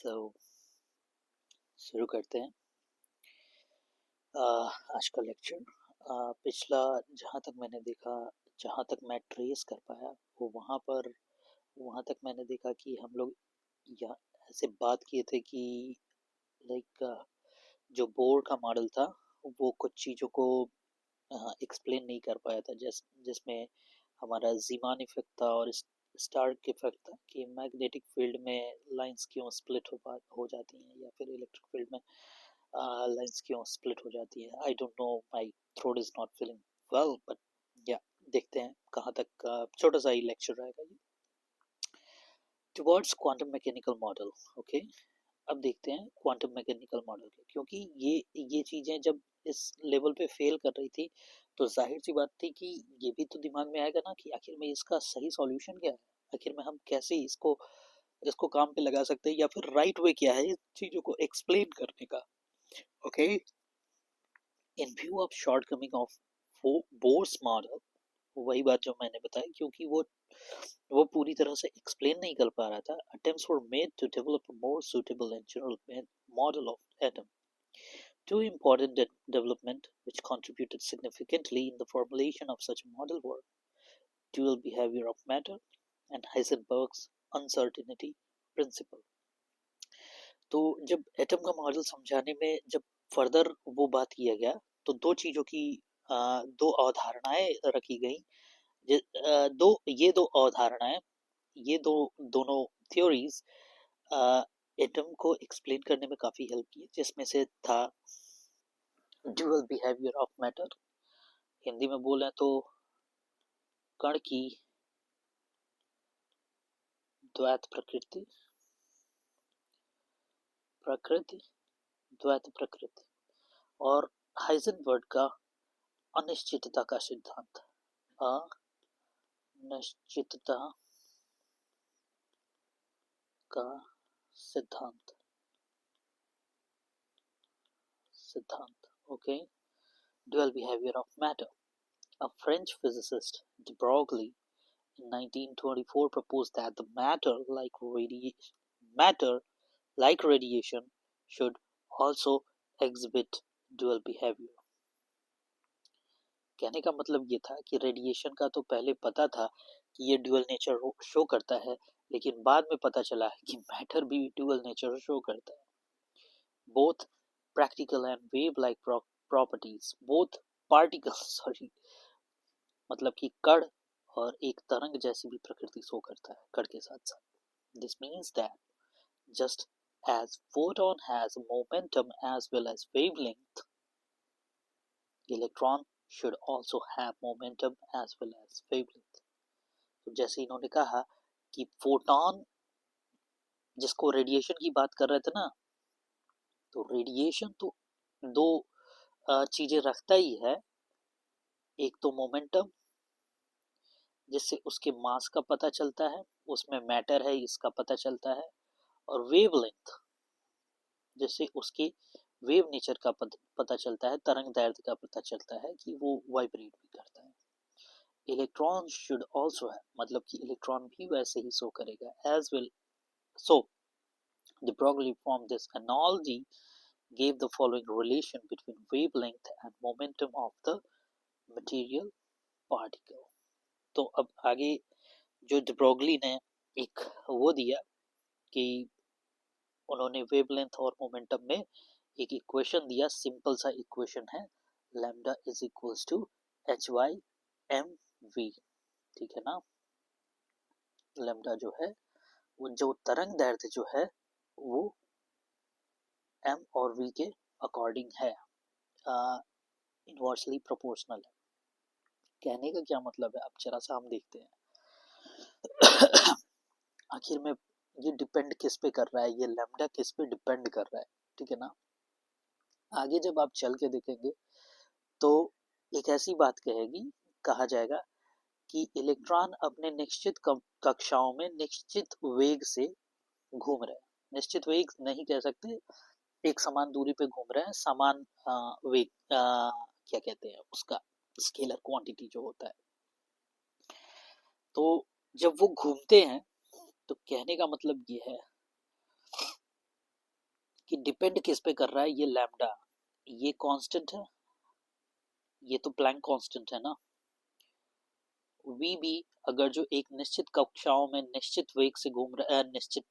सो शुरू करते हैं आज का लेक्चर। पिछला जहाँ तक मैंने देखा, जहाँ तक मैं ट्रेस कर पाया वो वहाँ तक मैंने देखा कि हम लोग या ऐसे बात किए थे कि लाइक जो बोर का मॉडल था वो कुछ चीज़ों को एक्सप्लेन नहीं कर पाया था, जिसमें हमारा जीमान इफेक्ट था और स्टार्क इफेक्ट था कि मैग्नेटिक फील्ड में लाइंस क्यों स्प्लिट हो जाती हैं या फिर इलेक्ट्रिक फील्ड में लाइंस क्यों स्प्लिट हो जाती है। I don't know, my throat is not feeling well, but या देखते हैं कहाँ तक। छोटा सा ही लेक्चर रहेगा ये। Towards quantum mechanical model. Okay, अब देखते हैं क्वांटम मैकेनिकल मॉडल के, क्योंकि ये चीज़ें जब इस लेवल पे फेल कर रही थी तो जाहिर सी बात थी कि ये भी तो दिमाग में आएगा ना कि आखिर में इसका सही सॉल्यूशन क्या है, आखिर में हम कैसे इसको इसको काम पे लगा सकते हैं या फिर राइट वे क्या है इस चीज़ों को एक्सप्लेन करने का। Okay, in view of shortcoming of Bohr's model, वही बात जो मैंने बताई, क्योंकि वो पूरी तरह से एक्सप्लेन नहीं कर पा रहा था। Attempts were made to develop a more suitable and general model of atom. Two important developments which contributed significantly in the formulation of such a model were dual behavior of matter and Heisenberg's uncertainty principle. तो जब atom का model समझाने में जब further वो बात किया गया तो दो चीज़ों की दो अवधारणाएं रखी गई। दो अवधारणाएं, ये दोनों थ्योरीज एटम को एक्सप्लेन करने में काफ़ी हेल्प की, जिसमें से था dual behaviour of matter. Hindi में बोलें तो कण की द्वैत प्रकृति द्वैत प्रकृति और हाइजेनबर्ग का अनिश्चितता का सिद्धांत। अनिश्चितता का सिद्धांत okay. Dual behaviour of matter. A French physicist, de Broglie, in 1924 proposed that the matter, like radiation, should also exhibit dual behavior. कहने का मतलब ये था कि रेडिएशन का तो पहले पता था कि ये ड्यूअल नेचर शो करता है, लेकिन बाद में पता चला है कि मैटर भी ड्यूअल नेचर शो करता है। Both practical and wave-like properties, both particles मतलब कि कण और एक तरंग जैसी भी प्रकृति शो करता है कण के साथ साथ। This means that just as photon has momentum as well as wavelength, electron should also have momentum as well as wavelength. तो जैसे इन्होंने कहा कि फोटोन, जिसको रेडिएशन की बात कर रहे थे ना, तो रेडिएशन तो दो चीजें रखता ही है। एक तो मोमेंटम, जिससे उसके मास का पता चलता है, उसमें मैटर है इसका पता चलता है, और वेवलेंथ, जिससे उसके वेव नेचर का पता चलता है, तरंग दैर्ध्य का पता चलता है कि वो वाइब्रेट भी करता है। इलेक्ट्रॉन शुड ऑल्सो है, मतलब कि इलेक्ट्रॉन भी वैसे ही शो करेगा as well. So de Broglie from this analogy gave the following relation between wavelength and momentum of the material particle. तो अब आगे जो de Broglie ने एक वो दिया कि उन्होंने वेवलेंथ और मोमेंटम में एक इक्वेशन दिया, सिंपल सा इक्वेशन है, lambda is equals to h y m v, ठीक है ना। लैम्डा जो है वो जो तरंग दैर्ध्य जो है वो एम और वी के अकॉर्डिंग है, इनवर्सली प्रोपोर्शनल है। कहने का क्या मतलब है, अब जरा सा हम देखते हैं। आखिर में ये डिपेंड किस पे कर रहा है, ये लैम्डा किस पे डिपेंड कर रहा है, ठीक है ना। आगे जब आप चल के देखेंगे तो एक ऐसी बात कहा जाएगा कि इलेक्ट्रॉन अपने निश्चित कक्षाओं में निश्चित वेग से घूम रहे हैं। निश्चित वेग नहीं कह सकते, एक समान दूरी पे घूम रहे हैं, समान वेग, क्या कहते हैं उसका, स्केलर क्वांटिटी जो होता है। तो जब वो घूमते हैं तो कहने का मतलब ये है कि डिपेंड किस पे कर रहा है, ये लैम्डा, ये कांस्टेंट है, ये तो प्लैंक कांस्टेंट है ना। वी भी अगर जो एक निश्चित कक्षाओं में निश्चित वेग से घूम रहा है, निश्चित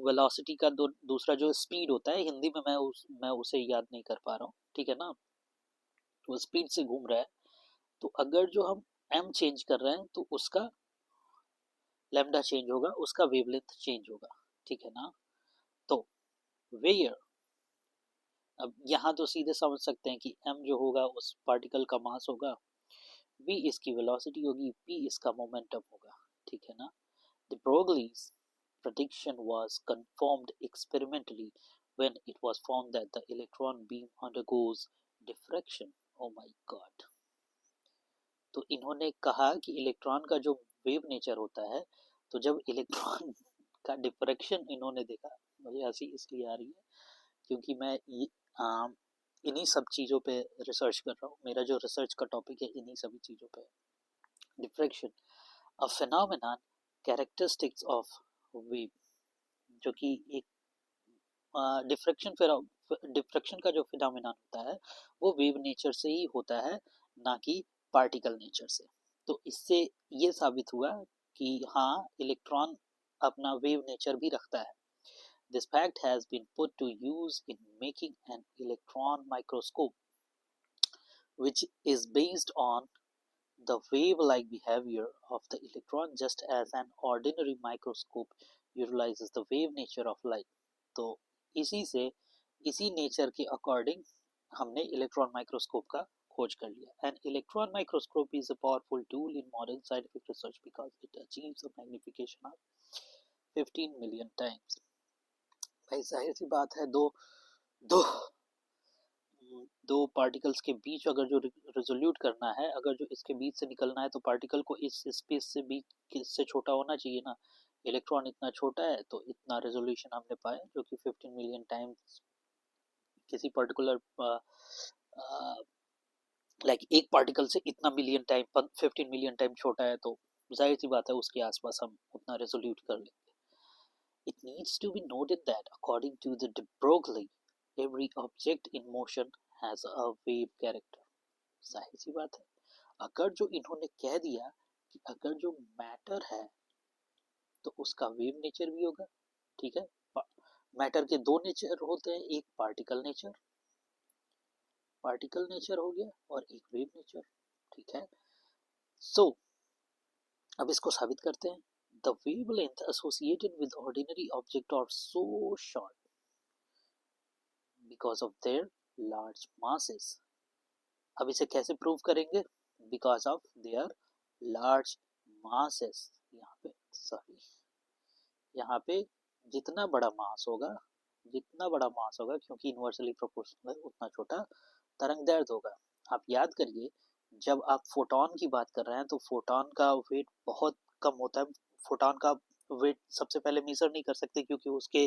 वेलोसिटी का दूसरा जो स्पीड होता है, हिंदी में मैं उसे याद नहीं कर पा रहा हूँ, ठीक है ना, वो स्पीड से घूम रहा है, तो अगर जो हम m चेंज कर रहे हैं तो उसका लैम्डा चेंज होगा, उसका वेवलेंथ चेंज होगा, ठीक है ना। तो वेयर, अब यहाँ तो सीधे समझ सकते हैं कि m जो होगा उस पार्टिकल का मास होगा, v इसकी वेलोसिटी होगी, p इसका मोमेंटम होगा, ठीक है ना। The Broglie's prediction was confirmed experimentally when it was found that the electron beam undergoes diffraction. Oh my god. तो इन्होंने कहा कि इलेक्ट्रॉन का जो वेव नेचर होता है, तो जब इलेक्ट्रॉन का डिफ्रैक्शन इन्होंने देखा, मुझे हंसी इसलिए आ रही है क्योंकि मैं इन्हीं सब चीज़ों पे रिसर्च कर रहा हूँ, मेरा जो रिसर्च का टॉपिक है इन्हीं सभी चीज़ों पे। Diffraction, a phenomenon characteristics of wave, जो कि एक डिफ्रैक्शन का जो फिनोमेनन होता है वो वेव नेचर से ही होता है, ना कि पार्टिकल नेचर से। तो इससे ये साबित हुआ कि हाँ, इलेक्ट्रॉन अपना वेव नेचर भी रखता है। This fact has been put to use in making an electron microscope, which is based on the wave-like behavior of the electron, just as an ordinary microscope utilizes the wave nature of light. तो इसी nature के according हमने electron microscope का खोज कर लिया। An electron microscope is a powerful tool in modern scientific research because it achieves a magnification of 15 million times. भाई जाहिर सी बात है, दो दो दो पार्टिकल्स के बीच अगर जो रिजोल्यूट करना है, अगर जो इसके बीच से निकलना है, तो पार्टिकल को इस स्पेस से बीच से छोटा होना चाहिए ना। इलेक्ट्रॉन इतना छोटा है तो इतना रेजोल्यूशन हमने पाया, जो कि 15 मिलियन टाइम्स किसी पर्टिकुलर लाइक एक पार्टिकल से इतना मिलियन टाइम 15 मिलियन टाइम छोटा है, तो जाहिर सी बात है उसके आसपास हम उतना रेजोल्यूट कर लेंगे। It needs to be noted that according to the de Broglie, every object in motion has a wave character. जाहिर सी बात है, अगर जो इन्होंने कह दिया कि अगर जो मैटर है तो उसका वेव नेचर भी होगा, ठीक है। मैटर के दो नेचर होते हैं, एक पार्टिकल नेचर हो गया और एक वेव नेचर, ठीक है। सो अब इसको साबित करते हैं। The wavelength associated with ordinary object are so short because of their large masses. अब इसे कैसे प्रूव करेंगे? Because of their large masses. यहाँ पे जितना बड़ा मास होगा, क्योंकि इन्वर्सली प्रोपोर्शनल है, उतना छोटा तरंग दैर्ध्य होगा। आप याद करिए, जब आप फोटोन की बात कर रहे हैं तो फोटोन का वेट बहुत कम होता है। फोटोन का वेट सबसे पहले मेजर नहीं कर सकते, क्योंकि उसके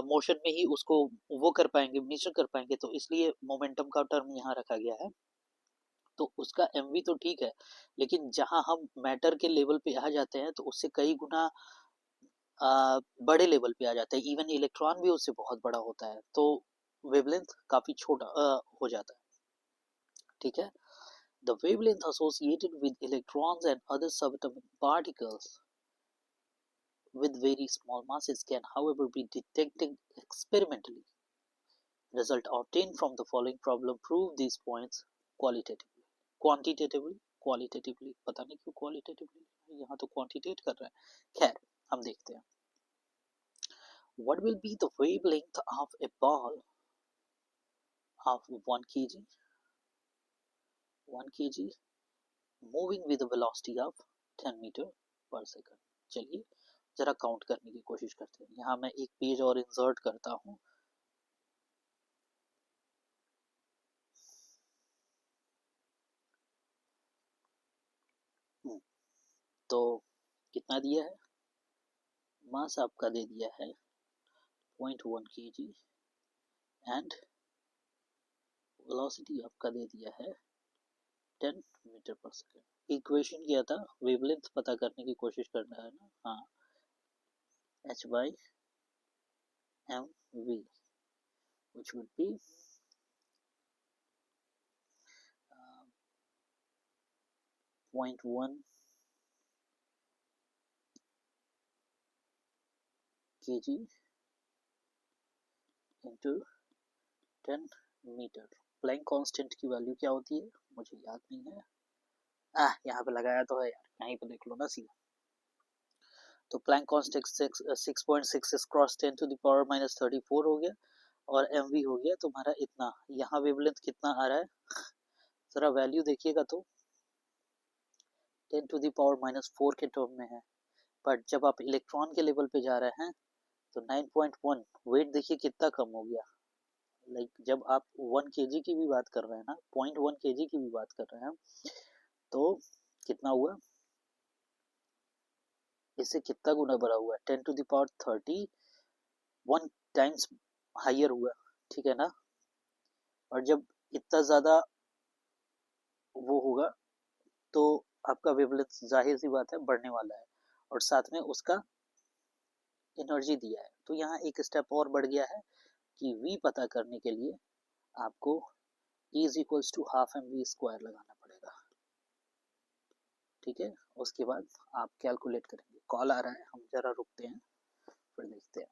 मोशन में ही उसको वो कर पाएंगे, मेजर कर पाएंगे, तो इसलिए मोमेंटम का टर्म यहाँ रखा गया है। तो उसका mv तो ठीक है, लेकिन जहां हम मैटर के लेवल पे आ जाते हैं तो उससे कई गुना बड़े लेवल पे आ जाता है। इवन इलेक्ट्रॉन भी उससे बहुत बड़ा होता है, तो वेवलेंथ काफी छोटा हो जाता है, ठीक है। The wavelength associated with electrons and other subatomic particles with very small masses can, however, be detected experimentally. Result obtained from the following problem prove these points qualitatively, quantitatively पता नहीं क्यों qualitatively, यहाँ तो quantitate कर रहा है। खैर, हम देखते हैं। What will be the wavelength of a ball of 1 kg moving with a velocity of 10 meter per second? चलिए जरा काउंट करने की कोशिश करते हैं। यहाँ मैं एक पेज और इंसर्ट करता हूँ। तो कितना दिया है? मास आपका दे दिया है 0.1 kg एंड वेलोसिटी आपका दे दिया है 10 मीटर पर सेकेंड। इक्वेशन किया था, वेवलेंथ पता करने की कोशिश करना है ना। हाँ, h by mv which would be 0.1 kg into 10 metre. Planck constant की वैल्यू क्या होती है मुझे याद नहीं है। यहाँ पे लगाया तो है यार, यहीं पे देख लो ना सीधा। तो Planck constant 6.6 cross 10 to the power minus 34 हो गया, और mv हो गया तुम्हारा इतना। यहाँ वेवलेंथ कितना आ रहा है जरा वैल्यू देखिएगा तो 10 टू द पावर माइनस 4 के टर्म में है, बट जब आप इलेक्ट्रॉन के लेवल पे जा रहे हैं तो 9.1 वेट देखिए कितना कम हो गया। लाइक जब आप 1 kg की भी बात कर रहे हैं ना, 0.1 kg की भी बात कर रहे हैं, तो कितना हुआ, इससे कितना गुना बढ़ा हुआ है, 10 to the power 31 times higher हुआ, ठीक है ना। और जब इतना ज्यादा वो होगा तो आपका वेवलेंथ जाहिर सी बात है बढ़ने वाला है, और साथ में उसका एनर्जी दिया है। तो यहाँ एक स्टेप और बढ़ गया है कि v पता करने के लिए आपको E is equals to half m v square लगाना पड़ेगा, ठीक है। उसके बाद आप कैलकुलेट करेंगे। कॉल आ रहा है, हम जरा रुकते हैं फिर देखते हैं।